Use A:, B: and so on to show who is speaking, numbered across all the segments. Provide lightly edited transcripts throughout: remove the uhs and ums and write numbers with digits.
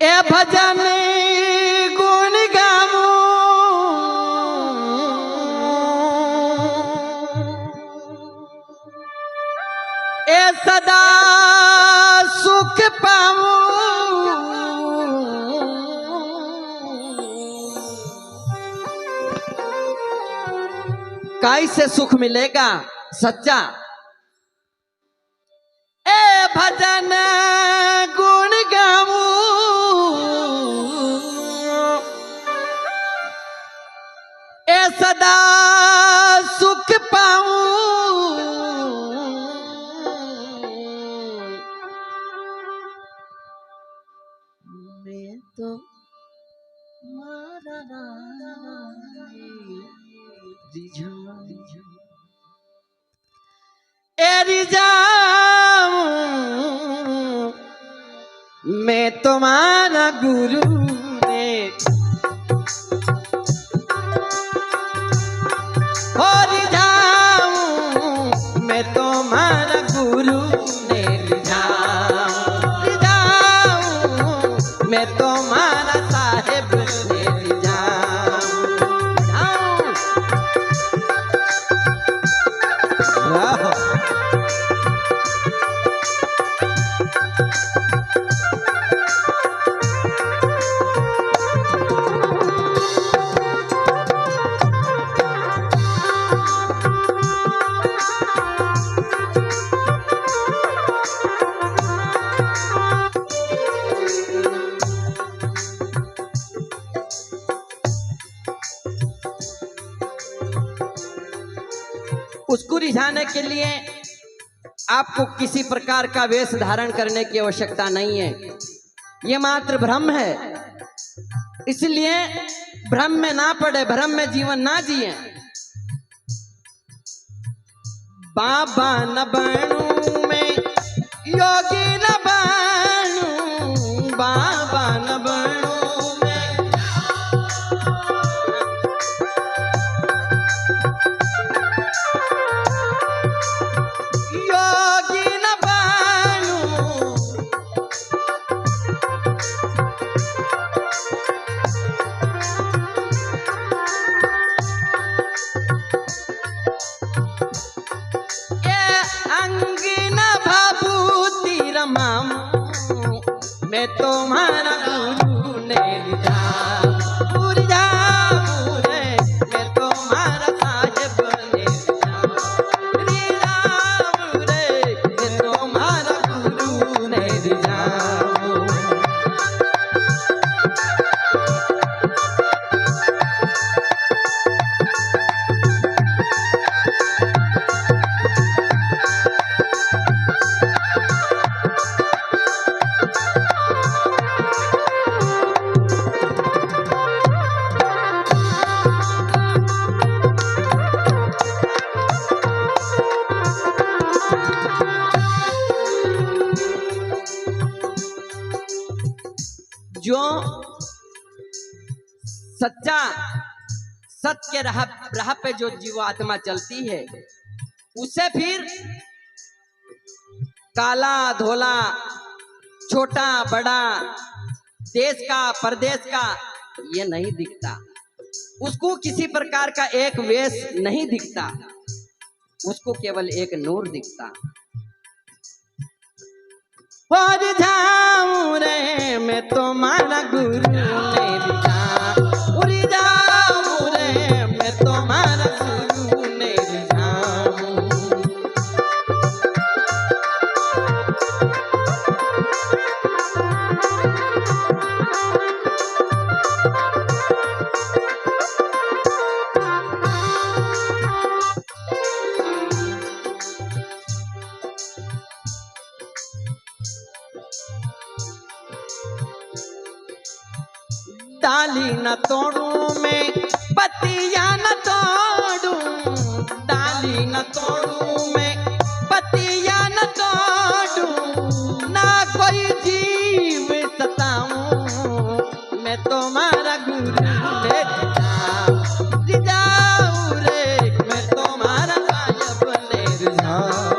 A: ए भजन गुण गाऊं ए सदा सुख पाऊं। काई से सुख मिलेगा सच्चा। ए भजन गुण गाऊं ए सदा सुख पाऊं। मैं तो मारा रिझाऊं मैं तुम्हारा गुरु ने हो रिझाऊं मैं तुम्हारा गुरु ने रिझाऊं मैं तुम्हारा साहेब ने रिझाऊं। उसको रिझाने के लिए आपको किसी प्रकार का वेश धारण करने की आवश्यकता नहीं है। ये मात्र भ्रम है, इसलिए भ्रम में ना पड़े, भ्रम में जीवन ना जिए। बाबा न बनूं मैं योगी न बनूं, बाबा न बनूं मैं तुम्हारा गुरु ने रिझाऊं रे मैं तुम्हारा साहिब ने रिझाऊं रे मैं तुम्हारा गुरु ने रिझाऊं। जो सच्चा सत्य के राह पे जो जीवात्मा चलती है उसे फिर काला धोला छोटा बड़ा देश का परदेश का ये नहीं दिखता। उसको किसी प्रकार का एक वेश नहीं दिखता, उसको केवल एक नूर दिखता। और जाऊं रे मैं तुम्हारा गुरु ने रिझाऊं रे मैं तुम्हारा गुरु ने रिझाऊं। डाली न तोड़ूं मैं पत्तियां न तोड़ूं, डाली न तोड़ूं मैं पत्तियां न तोड़ूं, ना कोई जीव सताऊं मैं तुम्हारा गुरु ने रिझाऊं रे मैं तुम्हारा साहिब ने रिझाऊं।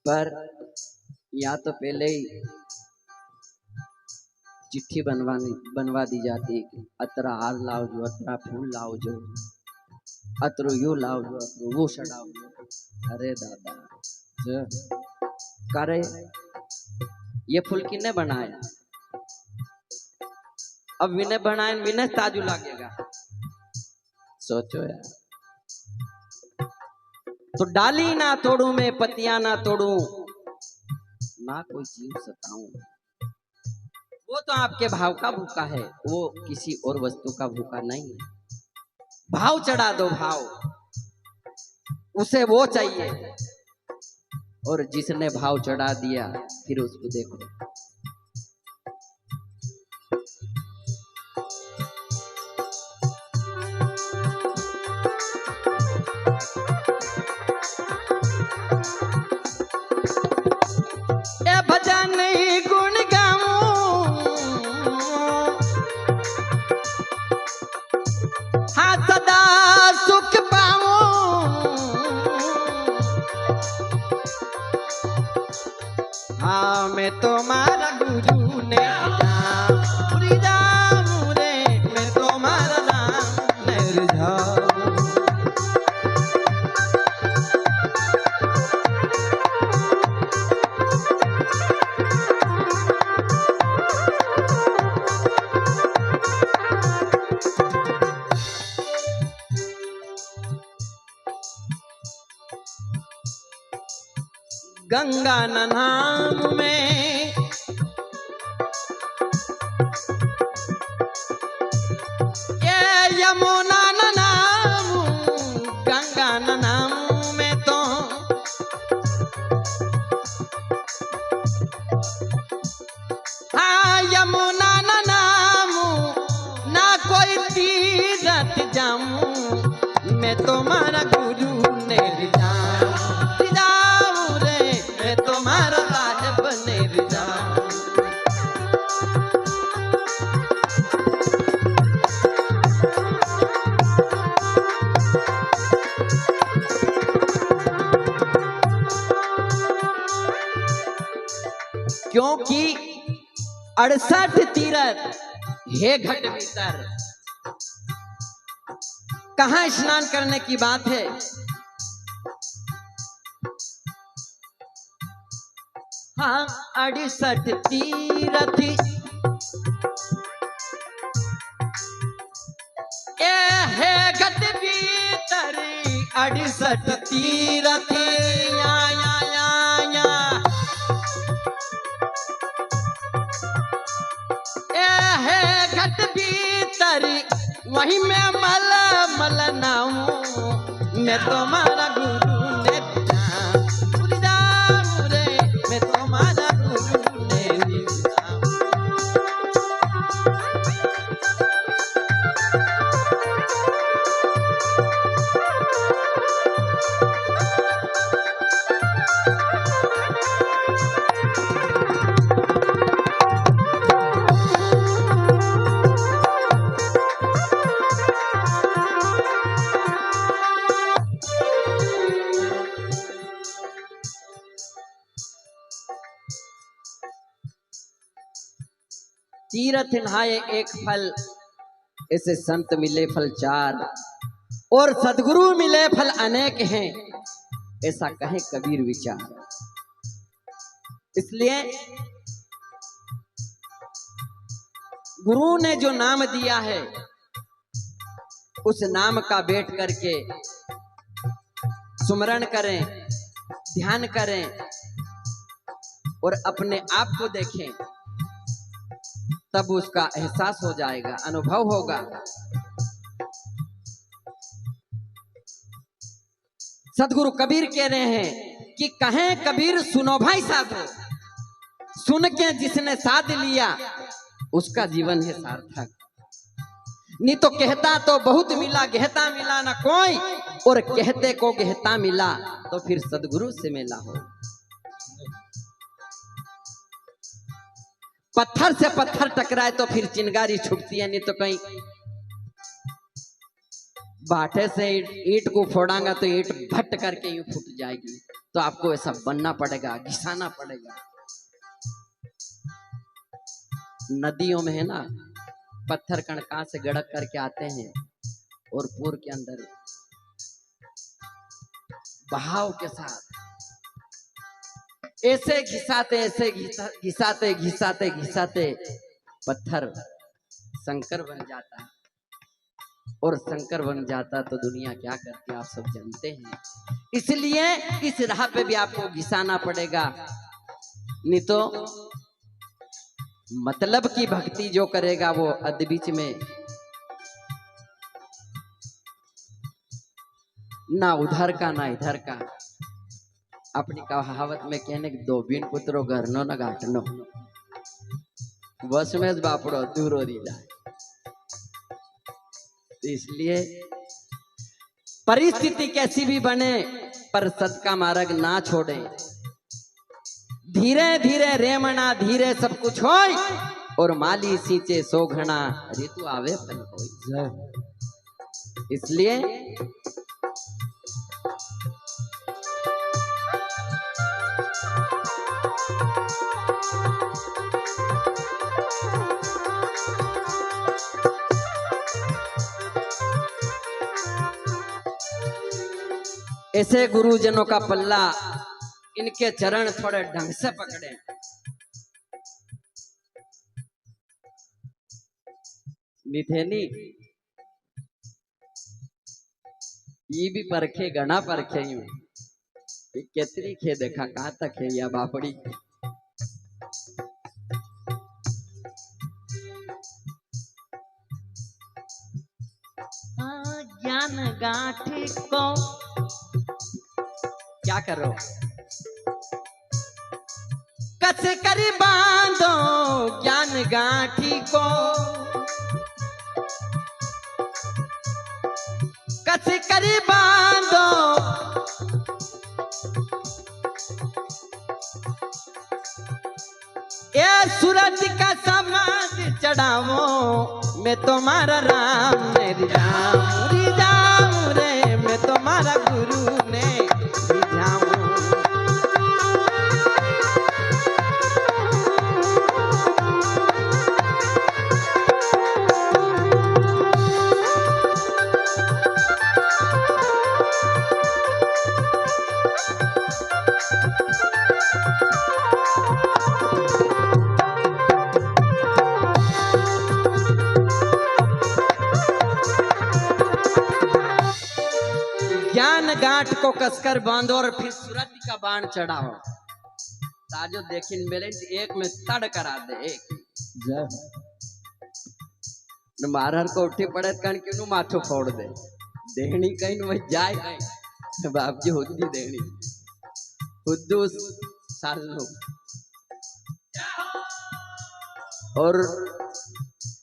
A: पर या तो पहले ही चिट्ठी बनवा दी जाती कि अतरा हार लाओ जो, अतरा फूल लाओ जो, अतरो यू लाओ जो, अतरो वो चढ़ाओ जो। अरे दादा जो करे ये फूल किन्ने बनाया, अब विनय बनाए विनय ताजू लगेगा। सोचो यार, तो डाली ना तोड़ू मैं पतियां ना तोड़ू, ना कोई जीव सताऊं। वो तो आपके भाव का भूखा है, वो किसी और वस्तु का भूखा नहीं है। भाव चढ़ा दो, भाव उसे वो चाहिए, और जिसने भाव चढ़ा दिया फिर उसको देखो। ए भजन गुण गाऊं, हाँ सदा सुख पाऊं, हाँ मैं तुम्हारा गुरु ने जाऊं रे, मैं तुम्हारा नाम नहीं जाऊं। गंगा नाम में ये यमुना नाम, गंगा नाम में तो हाँ यमुना नाम, ना कोई तीरथ जाऊं, मैं तुम्हारा गुरु ने जाऊं रे, मैं तुम्हारा साहिब ने जाऊं। क्योंकि 68 तीरथ हे घट भीतर, कहां स्नान करने की बात है। हाँ 68 तीरथ ए है घट भीतर, 68 तीरथ या या या या ए है घट भीतर, वही मैं मल मल नाऊं, मैं तुम्हारा गुरु ने जाऊं रे, मैं तुम्हारा गुरु ने जाऊं। तीरथ नहाए एक फल, ऐसे संत मिले फल चार, और सदगुरु मिले फल अनेक हैं, ऐसा कहे कबीर विचार। इसलिए गुरु ने जो नाम दिया है, उस नाम का बैठ करके सुमरण करें, ध्यान करें और अपने आप को देखें, तब उसका एहसास हो जाएगा, अनुभव होगा। सदगुरु कबीर कह रहे हैं कि कहें कबीर सुनो भाई साधो, सुन के जिसने साध लिया उसका जीवन है सार्थक। नहीं तो कहता तो बहुत मिला, गहता मिला ना कोई, और कहते को गहता मिला तो फिर सदगुरु से मिला हो। पत्थर से पत्थर टकराए तो फिर चिंगारी छूटती है, नहीं तो कहीं बाटे से ईंट को फोड़ांगा तो ईंट भट करके यूं फूट जाएगी। तो आपको ऐसा बनना पड़ेगा, घिसाना पड़ेगा। नदियों में है ना, पत्थर कणका से गड़क करके आते हैं और पूर के अंदर बहाव के साथ ऐसे घिसाते पत्थर शंकर बन जाता है। और शंकर बन जाता तो दुनिया क्या करती है आप सब जानते हैं। इसलिए इस राह पे भी आपको घिसाना पड़ेगा, नहीं तो मतलब की भक्ति जो करेगा वो अध बीच में ना उधर का ना इधर का। अपनी कहावत में कहने की दो बीन पुत्रो घरनो न घाटनो, बस में बापड़ो दूर हो जाए। तो इसलिए परिस्थिति कैसी भी बने पर सत का मार्ग ना छोड़े। धीरे धीरे रेमना धीरे सब कुछ होय, और माली सींचे सो घना ऋतु आवे फल होय। इसलिए ऐसे गुरुजनों का पल्ला, इनके चरण थोड़े ढंग से पकड़े। निथेनी ये भी परखे गणा परखे यूं केतरी खे देखा कहां तक है या बापड़ी। ज्ञान गांठी को क्या करो, कस कर बांधो ज्ञान गांठी को, कस कर बांधो ये सूरज का समाज चढ़ावो। मैं तुम्हारा राम ने रिझाऊं रे, मैं तुम्हारा गुरु ने रिझाऊं। ज्ञान गांठ को कसकर बांधो और फिर सूरज का बाण चढ़ाओ। ताजो देखिन मेले एक में तड़ करा दे एक मारहर को उठी पड़े कण क्यों माथो फोड़ दे। देहनी कहीं न जाए कहीं बाप जी हुद्दी देहनी हुद्दू सालू और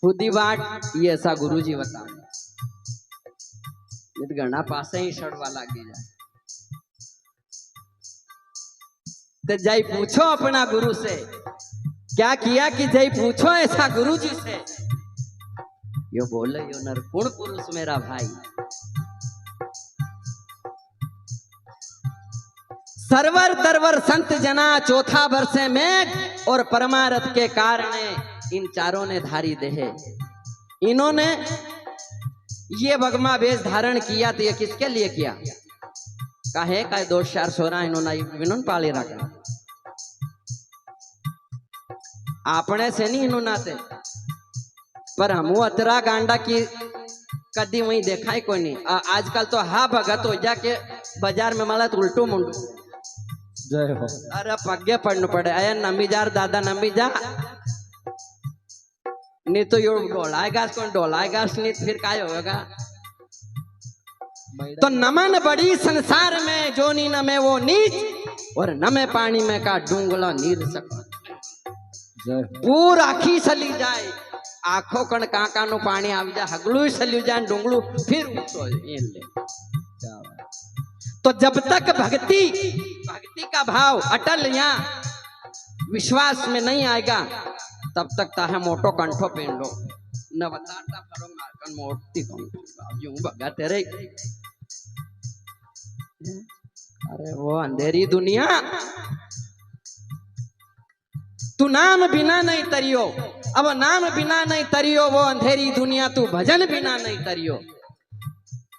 A: हुद्दी बाट ये ऐसा गुरुजी बता घना पासे ही सड़वा लागी जाए। तो जय पूछो अपना गुरु से क्या किया कि जय पूछो ऐसा गुरु जी से। यो बोले यो नरकुण पुरुष मेरा भाई, सरवर तरवर संत जना चौथा वर्षे में और परमारथ के कारण इन चारों ने धारी देहे। इन्होंने ये भगमा वेश धारण किया तो ये किसके लिए किया? काहे का 2016 इन्होंने पाले रखा आपने से नहीं इन्होंने आते पर हम अतरा गांडा की कदी वही देखा ही कोई नहीं। आजकल तो हा भगत हो जाके बाजार में मला तो उल्टू मुंडू जय हो। अरे पगे पड़ने पड़े अया नमी जार दादा नमी जा नहीं तो यो डोलाएगा कौन डोलाएगा नहीं फिर काय होगा। तो नमन बड़ी संसार में जो नी नमे वो नीच और नमे पानी में का डूंगला नीर सका पूर आखी सली जाए आंखों कण काका नु पानी आवी जाए हगलू सली जाए डूंगलू फिर उठो ये ले। तो जब तक भक्ति का भाव अटल यहाँ विश्वास में नहीं आएगा तब तक ताहे मोटो कंठो पहन लो न बताता करो मारकन मोटी कंठो यूं भगा तेरे अरे वो अंधेरी दुनिया, तू नाम बिना नहीं तरियो, अब नाम बिना नहीं तरियो वो अंधेरी दुनिया, तू भजन बिना नहीं तरियो।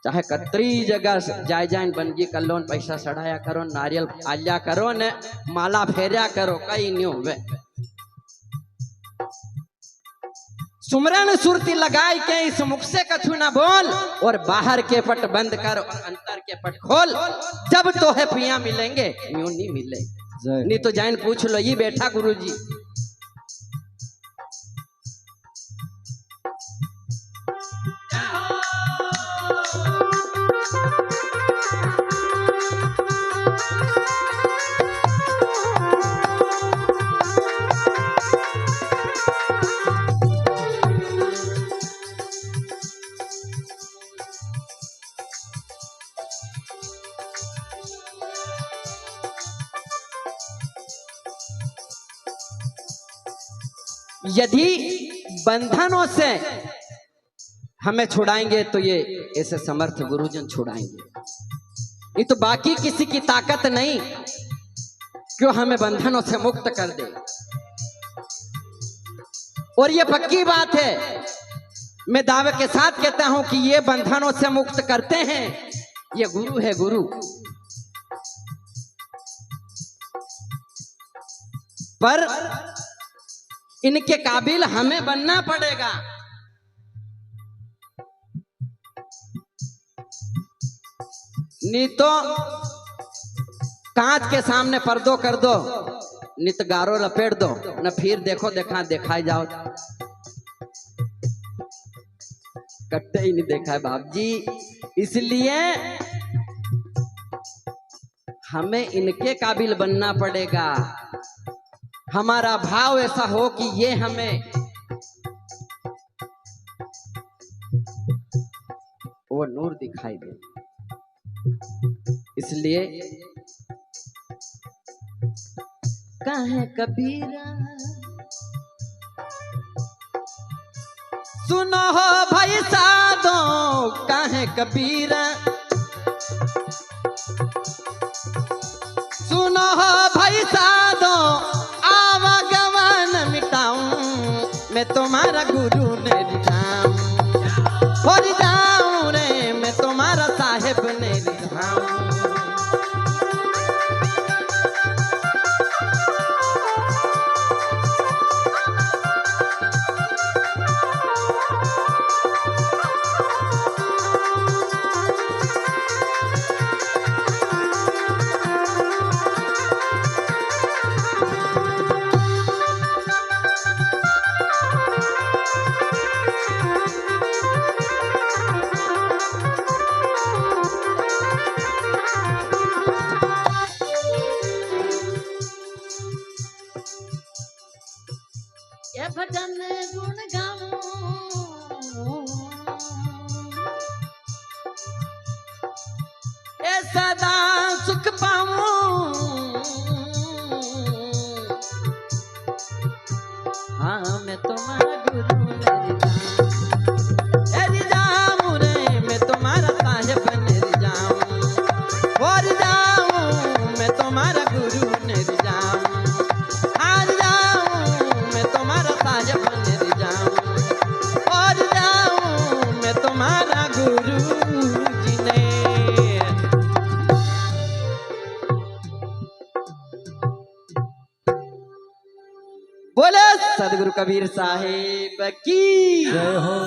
A: चाहे कतरी जगह जाय जान बनगी कर लो, पैसा सड़ाया करो, नारियल आल्या करो ने माला फेरिया करो, कहीं नहीं होवे। सुमरन सुरती लगाई के इस मुख से कछु ना बोल, और बाहर के पट बंद कर और अंतर के पट खोल। जब तो है पिया मिलेंगे, यूं नहीं मिले। नहीं तो जाइन पूछ लो, ये बैठा गुरुजी। यदि बंधनों से हमें छुड़ाएंगे तो ये ऐसे समर्थ गुरुजन छुड़ाएंगे। ये तो बाकी किसी की ताकत नहीं क्यों हमें बंधनों से मुक्त कर दे। और ये पक्की बात है, मैं दावे के साथ कहता हूं कि ये बंधनों से मुक्त करते हैं, ये गुरु है, गुरु। पर इनके काबिल हमें बनना पड़ेगा। नहीं तो कांच के सामने पर्दो कर दो, नित गारो लपेट दो, न फिर देखो देखा दिखाई जाओ, कट्टे ही नहीं देखा है बाप जी। इसलिए हमें इनके काबिल बनना पड़ेगा। हमारा भाव ऐसा हो कि ये हमें वो नूर दिखाई दे। इसलिए कहे कबीरा, सुनो हो भाई साधो, कहे कबीरा, सुनो हो भाई साधो, आवागमन मिटाऊं मैं तुम्हारा गुरु नहीं जाऊं, और जाऊं रे मैं तुम्हारा साहेब नहीं जाऊं। ये भजन गुण गाऊं, ये सदा सुख पाऊं, हाँ मैं तुम्हारा गुरु नहीं जाऊं रे, मैं तुम्हारा साहेब नहीं जाऊं, और जाऊं मैं तुम्हारा गुरु नहीं जाऊं, हार जाऊं मैं तुम्हारा साहेब नहीं जाऊं, और जाऊं मैं तुम्हारा गुरु जी ने। बोले सदगुरु कबीर साहिब की जय हो।